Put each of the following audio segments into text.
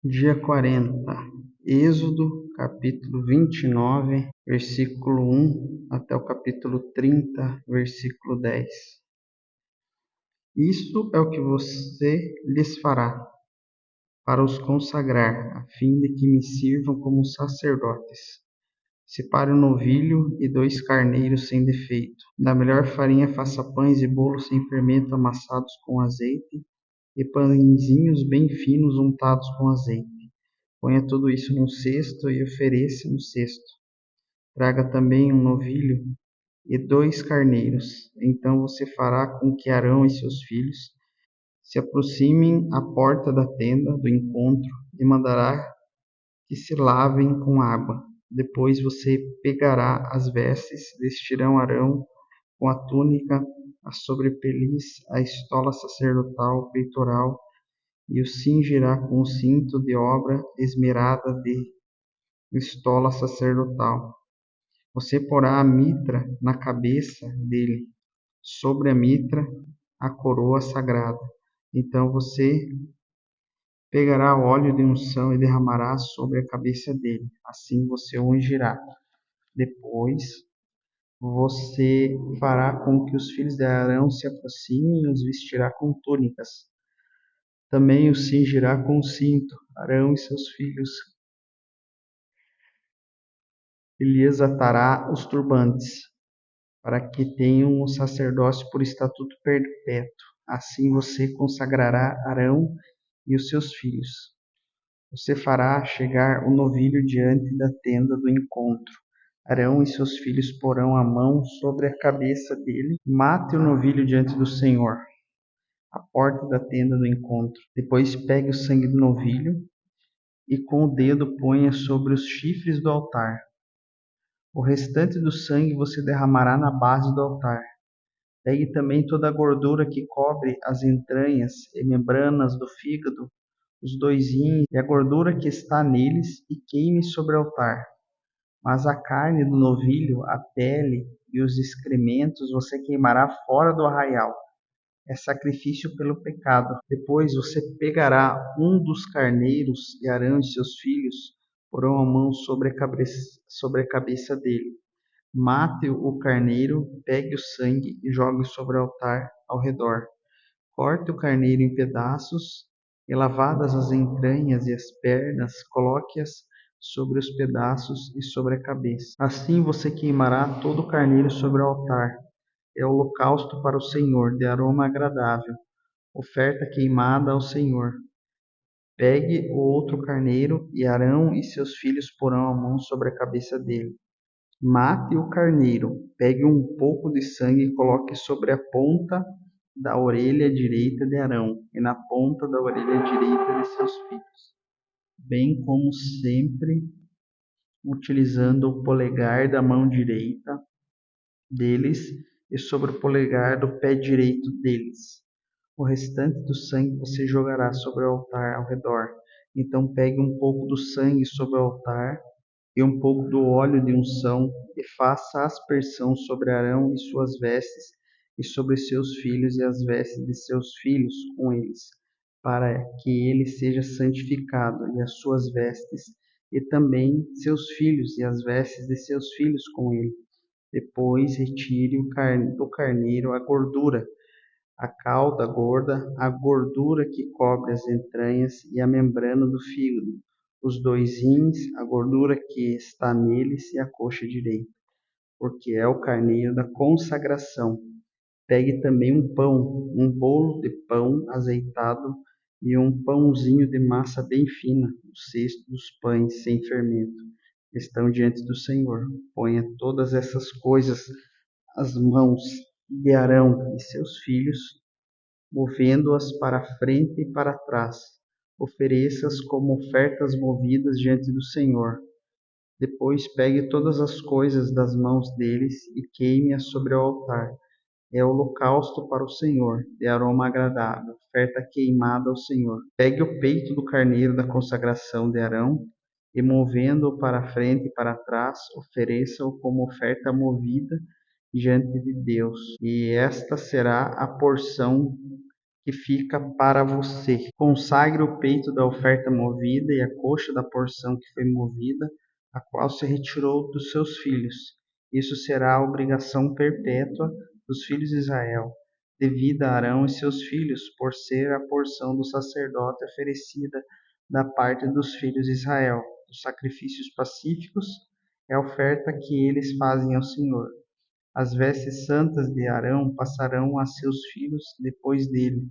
Dia 40, Êxodo, capítulo 29, versículo 1 até o capítulo 30, versículo 10. Isto é o que você lhes fará para os consagrar, a fim de que me sirvam como sacerdotes. Separe um novilho e 2 carneiros sem defeito. Da melhor farinha faça pães e bolos sem fermento amassados com azeite e pãezinhos bem finos untados com azeite. Ponha tudo isso num cesto e ofereça no cesto. Traga também um novilho e 2 carneiros. Então você fará com que Arão e seus filhos se aproximem à porta da tenda do encontro e mandará que se lavem com água. Depois você pegará as vestes, vestirão Arão com a túnica, a sobrepeliz, a estola sacerdotal, o peitoral, e o cingirá com o cinto de obra esmerada de estola sacerdotal. Você porá a mitra na cabeça dele, sobre a mitra a coroa sagrada. Então você pegará óleo de unção e derramará sobre a cabeça dele. Assim você o ungirá. Depois você fará com que os filhos de Arão se aproximem e os vestirá com túnicas. Também os cingirá com cinto, Arão e seus filhos, e lhes atará os turbantes, para que tenham o sacerdócio por estatuto perpétuo. Assim você consagrará Arão e os seus filhos. Você fará chegar o novilho diante da tenda do encontro. Arão e seus filhos porão a mão sobre a cabeça dele. Mate o novilho diante do Senhor, à porta da tenda do encontro. Depois pegue o sangue do novilho e com o dedo ponha sobre os chifres do altar. O restante do sangue você derramará na base do altar. Pegue também toda a gordura que cobre as entranhas e membranas do fígado, os 2 rins e a gordura que está neles, e queime sobre o altar. Mas a carne do novilho, a pele e os excrementos você queimará fora do arraial. É sacrifício pelo pecado. Depois você pegará um dos carneiros e Arão e seus filhos porão a mão sobre a cabeça dele. Mate o carneiro, pegue o sangue e jogue sobre o altar ao redor. Corte o carneiro em pedaços e, lavadas as entranhas e as pernas, coloque-as sobre os pedaços e sobre a cabeça. Assim você queimará todo o carneiro sobre o altar. É holocausto para o Senhor, de aroma agradável, oferta queimada ao Senhor. Pegue o outro carneiro e Arão e seus filhos porão a mão sobre a cabeça dele. Mate o carneiro, pegue um pouco de sangue e coloque sobre a ponta da orelha direita de Arão e na ponta da orelha direita de seus filhos, bem como sempre utilizando o polegar da mão direita deles e sobre o polegar do pé direito deles. O restante do sangue você jogará sobre o altar ao redor. Então pegue um pouco do sangue sobre o altar e um pouco do óleo de unção, e faça aspersão sobre Arão e suas vestes, e sobre seus filhos e as vestes de seus filhos com eles, para que ele seja santificado, e as suas vestes, e também seus filhos e as vestes de seus filhos com ele. Depois retire do carneiro a gordura, a cauda gorda, a gordura que cobre as entranhas e a membrana do fígado, os 2 rins, a gordura que está neles e a coxa direita, porque é o carneiro da consagração. Pegue também um pão, um bolo de pão azeitado e um pãozinho de massa bem fina, o cesto dos pães sem fermento, que estão diante do Senhor. Ponha todas essas coisas às mãos de Arão e seus filhos, movendo-as para frente e para trás. Ofereça-as como ofertas movidas diante do Senhor. Depois pegue todas as coisas das mãos deles e queime-as sobre o altar. É holocausto para o Senhor, de aroma agradável, oferta queimada ao Senhor. Pegue o peito do carneiro da consagração de Arão e, movendo-o para frente e para trás, ofereça-o como oferta movida diante de Deus. E esta será a porção que fica para você. Consagre o peito da oferta movida e a coxa da porção que foi movida, a qual se retirou dos seus filhos. Isso será a obrigação perpétua dos filhos de Israel, devida a Arão e seus filhos, por ser a porção do sacerdote oferecida da parte dos filhos de Israel. Os sacrifícios pacíficos é a oferta que eles fazem ao Senhor. As vestes santas de Arão passarão a seus filhos depois dele,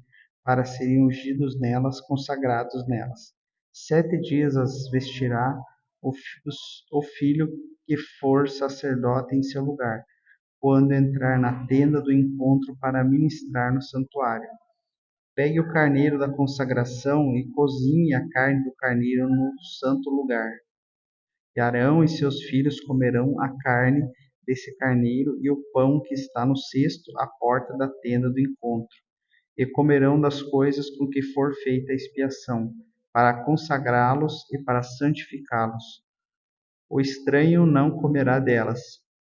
para serem ungidos nelas, consagrados nelas. 7 dias as vestirá o filho que for sacerdote em seu lugar, quando entrar na tenda do encontro para ministrar no santuário. Pegue o carneiro da consagração e cozinhe a carne do carneiro no santo lugar. E Arão e seus filhos comerão a carne desse carneiro e o pão que está no cesto à porta da tenda do encontro, e comerão das coisas com que for feita a expiação, para consagrá-los e para santificá-los. O estranho não comerá delas,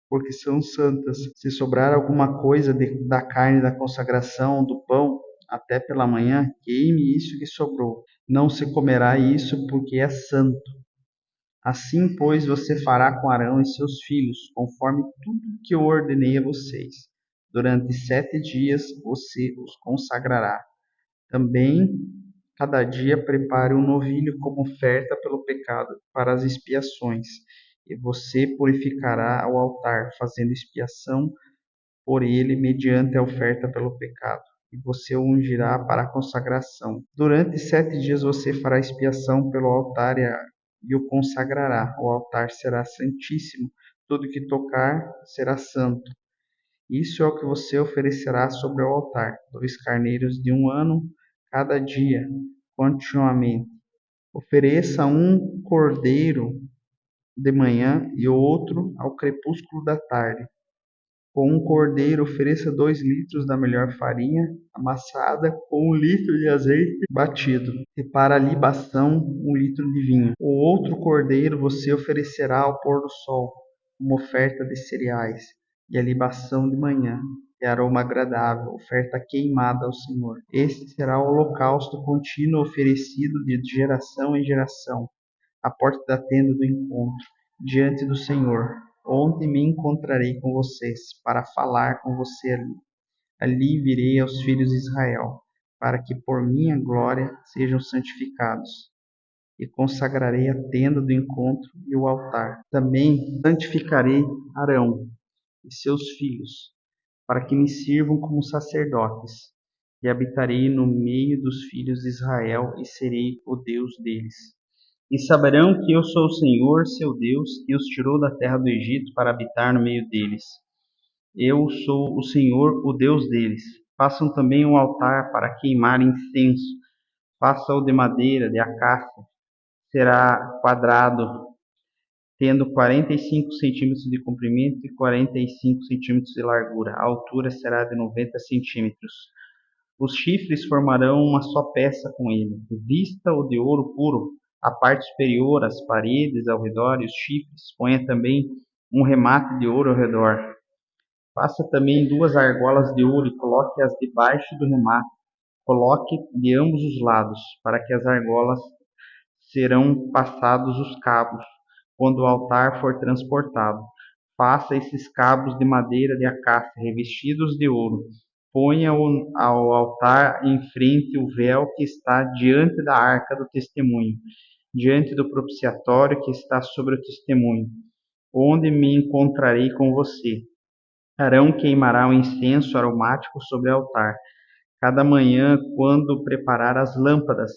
porque são santas. Se sobrar alguma coisa da carne da consagração, do pão, até pela manhã, queime isso que sobrou. Não se comerá isso, porque é santo. Assim, pois, você fará com Arão e seus filhos, conforme tudo que eu ordenei a vocês. Durante 7 dias você os consagrará. Também, cada dia, prepare um novilho como oferta pelo pecado para as expiações. E você purificará o altar, fazendo expiação por ele mediante a oferta pelo pecado. E você o ungirá para a consagração. Durante 7 dias você fará expiação pelo altar e o consagrará. O altar será santíssimo, tudo que tocar será santo. Isso é o que você oferecerá sobre o altar: 2 carneiros de 1 ano cada dia, continuamente. Ofereça um cordeiro de manhã e o outro ao crepúsculo da tarde. Com um cordeiro, ofereça 2 litros da melhor farinha amassada com 1 litro de azeite batido, e para a libação 1 litro de vinho. O outro cordeiro você oferecerá ao pôr do sol, uma oferta de cereais, e a libação de manhã, e aroma agradável, oferta queimada ao Senhor. Este será o holocausto contínuo oferecido de geração em geração, à porta da tenda do encontro, diante do Senhor, onde me encontrarei com vocês, para falar com você ali. Ali virei aos filhos de Israel, para que por minha glória sejam santificados. E consagrarei a tenda do encontro e o altar. Também santificarei Arão e seus filhos, para que me sirvam como sacerdotes. E habitarei no meio dos filhos de Israel e serei o Deus deles. E saberão que eu sou o Senhor, seu Deus, que os tirou da terra do Egito para habitar no meio deles. Eu sou o Senhor, o Deus deles. Façam também um altar para queimar incenso. Faça-o de madeira, de acácia. Será quadrado, tendo 45 centímetros de comprimento e 45 centímetros de largura. A altura será de 90 centímetros. Os chifres formarão uma só peça com ele. Vista-o de ouro puro, a parte superior, as paredes ao redor e os chifres. Ponha também um remate de ouro ao redor. Faça também 2 argolas de ouro e coloque-as debaixo do remate. Coloque de ambos os lados, para que as argolas serão passados os cabos, quando o altar for transportado. Faça esses cabos de madeira de acácia, revestidos de ouro. Ponha ao altar em frente o véu que está diante da arca do testemunho, diante do propiciatório que está sobre o testemunho, onde me encontrarei com você. Arão queimará o incenso aromático sobre o altar. Cada manhã, quando preparar as lâmpadas,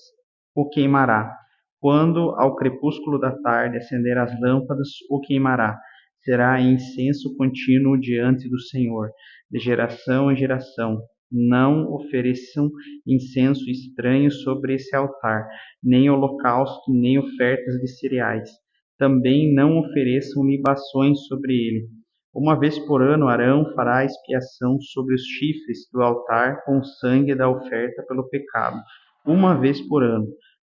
o queimará. Quando ao crepúsculo da tarde acender as lâmpadas, o queimará. Será incenso contínuo diante do Senhor, de geração em geração. Não ofereçam incenso estranho sobre esse altar, nem holocausto, nem ofertas de cereais. Também não ofereçam libações sobre ele. Uma vez por ano, Arão fará expiação sobre os chifres do altar com o sangue da oferta pelo pecado. Uma vez por ano,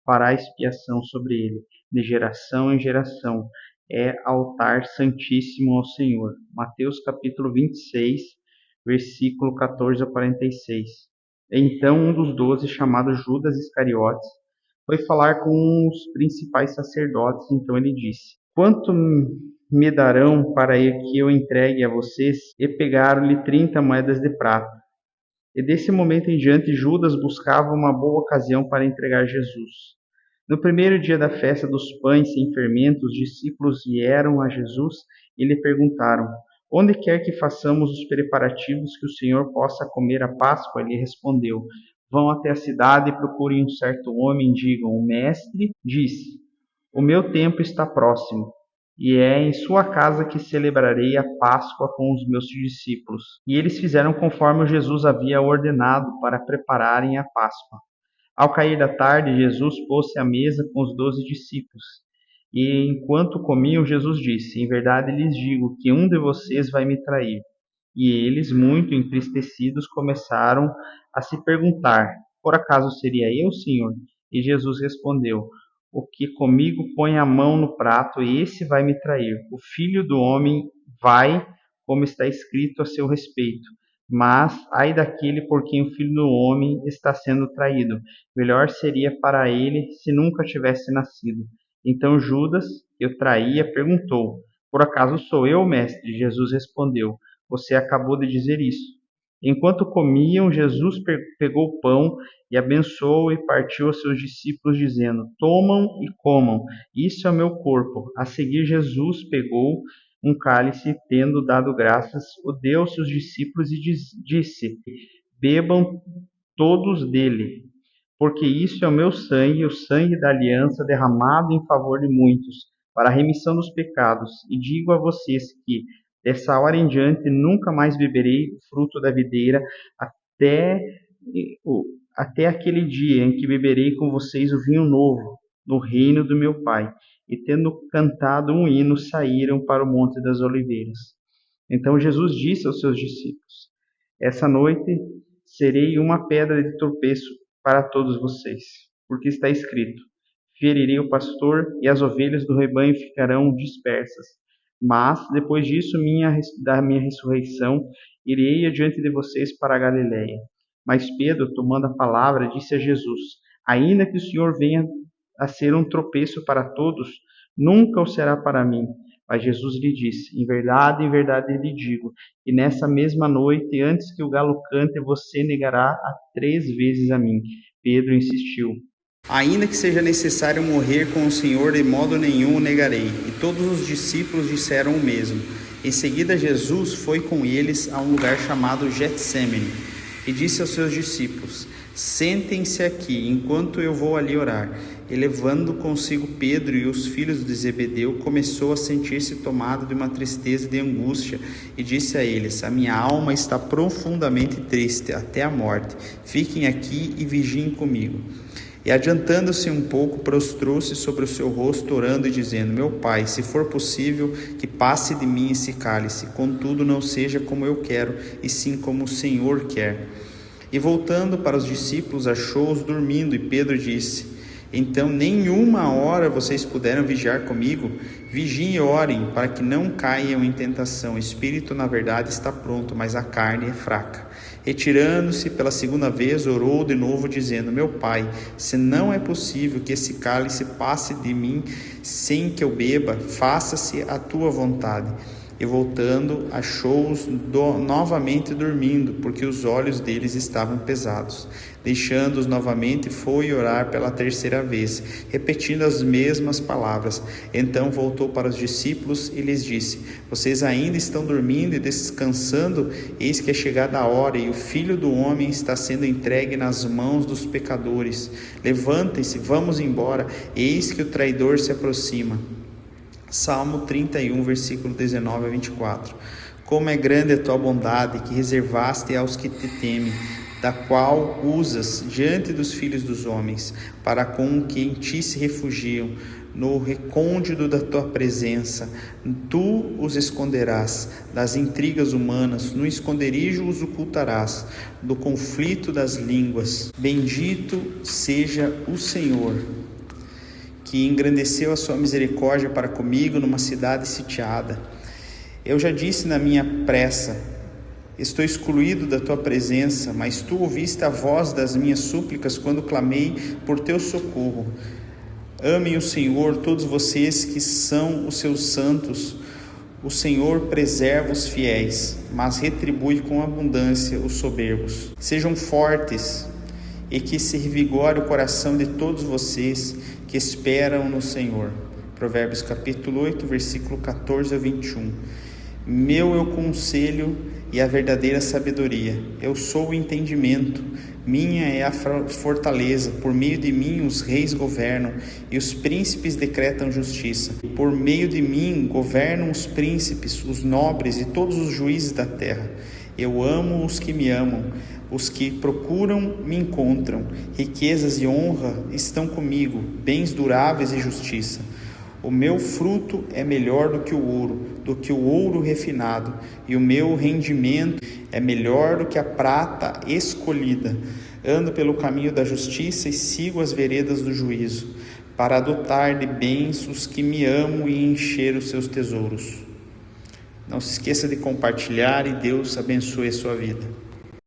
fará expiação sobre ele, de geração em geração. É altar santíssimo ao Senhor. Mateus capítulo 26, versículo 14 a 46. Então um dos 12, chamado Judas Iscariotes, foi falar com os principais sacerdotes. Então ele disse: Quanto me darão para que eu entregue a vocês? E pegaram-lhe 30 moedas de prata. E desse momento em diante, Judas buscava uma boa ocasião para entregar Jesus. No primeiro dia da festa dos pães sem fermento, os discípulos vieram a Jesus e lhe perguntaram: Onde quer que façamos os preparativos que o Senhor possa comer a Páscoa? Ele respondeu: Vão até a cidade e procurem um certo homem e digam: O mestre disse: O meu tempo está próximo, e é em sua casa que celebrarei a Páscoa com os meus discípulos. E eles fizeram conforme Jesus havia ordenado para prepararem a Páscoa. Ao cair da tarde, Jesus pôs-se à mesa com os 12 discípulos. E enquanto comiam, Jesus disse: Em verdade lhes digo que um de vocês vai me trair. E eles, muito entristecidos, começaram a se perguntar: Por acaso seria eu, Senhor? E Jesus respondeu: O que comigo põe a mão no prato, esse vai me trair. O Filho do Homem vai, como está escrito a seu respeito. Mas ai daquele por quem o Filho do Homem está sendo traído. Melhor seria para ele se nunca tivesse nascido. Então Judas, que o traía, perguntou: Por acaso sou eu, mestre? Jesus respondeu: Você acabou de dizer isso. Enquanto comiam, Jesus pegou o pão e abençoou e partiu aos seus discípulos, dizendo: Tomam e comam, isso é o meu corpo. A seguir, Jesus pegou um cálice, tendo dado graças, o deu aos seus discípulos e disse: Bebam todos dele, porque isso é o meu sangue, o sangue da aliança derramado em favor de muitos, para a remissão dos pecados. E digo a vocês que, dessa hora em diante, nunca mais beberei do fruto da videira, até, até aquele dia em que beberei com vocês o vinho novo, no reino do meu Pai. E tendo cantado um hino, saíram para o Monte das Oliveiras. Então Jesus disse aos seus discípulos: Essa noite serei uma pedra de tropeço para todos vocês, porque está escrito: Ferirei o pastor e as ovelhas do rebanho ficarão dispersas. Mas, depois disso, da minha ressurreição, irei adiante de vocês para a Galiléia. Mas Pedro, tomando a palavra, disse a Jesus: Ainda que o Senhor venha a ser um tropeço para todos, nunca o será para mim. Mas Jesus lhe disse: em verdade lhe digo, que nessa mesma noite, antes que o galo cante, você negará 3 vezes a mim. Pedro insistiu: Ainda que seja necessário morrer com o Senhor, de modo nenhum o negarei. E todos os discípulos disseram o mesmo. Em seguida, Jesus foi com eles a um lugar chamado Getsêmani e disse aos seus discípulos: Sentem-se aqui, enquanto eu vou ali orar. E levando consigo Pedro e os filhos de Zebedeu, começou a sentir-se tomado de uma tristeza e de angústia, e disse a eles: A minha alma está profundamente triste, até a morte. Fiquem aqui e vigiem comigo. E adiantando-se um pouco, prostrou-se sobre o seu rosto, orando e dizendo: Meu Pai, se for possível, que passe de mim esse cálice, contudo não seja como eu quero, e sim como o Senhor quer. E voltando para os discípulos, achou-os dormindo, e Pedro disse: Então nenhuma hora vocês puderam vigiar comigo? Vigiem e orem, para que não caiam em tentação. O espírito, na verdade, está pronto, mas a carne é fraca. Retirando-se pela segunda vez, orou de novo, dizendo: Meu Pai, se não é possível que esse cálice passe de mim sem que eu beba, faça-se a tua vontade. E voltando, achou-os novamente dormindo, porque os olhos deles estavam pesados. Deixando-os novamente, foi orar pela 3ª vez, repetindo as mesmas palavras. Então voltou para os discípulos e lhes disse: Vocês ainda estão dormindo e descansando? Eis que é chegada a hora, e o Filho do Homem está sendo entregue nas mãos dos pecadores. Levantem-se, vamos embora, eis que o traidor se aproxima. Salmo 31, versículo 19 a 24. Como é grande a tua bondade, que reservaste aos que te temem, da qual usas diante dos filhos dos homens, para com que em ti se refugiam. No recôndito da tua presença, tu os esconderás das intrigas humanas, no esconderijo os ocultarás, do conflito das línguas. Bendito seja o Senhor, que engrandeceu a sua misericórdia para comigo numa cidade sitiada. Eu já disse na minha pressa: Estou excluído da tua presença, mas tu ouviste a voz das minhas súplicas quando clamei por teu socorro. Amem o Senhor, todos vocês que são os seus santos. O Senhor preserva os fiéis, mas retribui com abundância os soberbos. Sejam fortes e que se revigore o coração de todos vocês que esperam no Senhor. Provérbios capítulo 8, versículo 14 a 21. Meu é o conselho e a verdadeira sabedoria. Eu sou o entendimento. Minha é a fortaleza. Por meio de mim os reis governam e os príncipes decretam justiça. Por meio de mim governam os príncipes, os nobres e todos os juízes da terra. Eu amo os que me amam. Os que procuram me encontram. Riquezas e honra estão comigo, bens duráveis e justiça. O meu fruto é melhor do que o ouro refinado, e o meu rendimento é melhor do que a prata escolhida. Ando pelo caminho da justiça e sigo as veredas do juízo, para adotar de bens os que me amam e encher os seus tesouros. Não se esqueça de compartilhar e Deus abençoe a sua vida.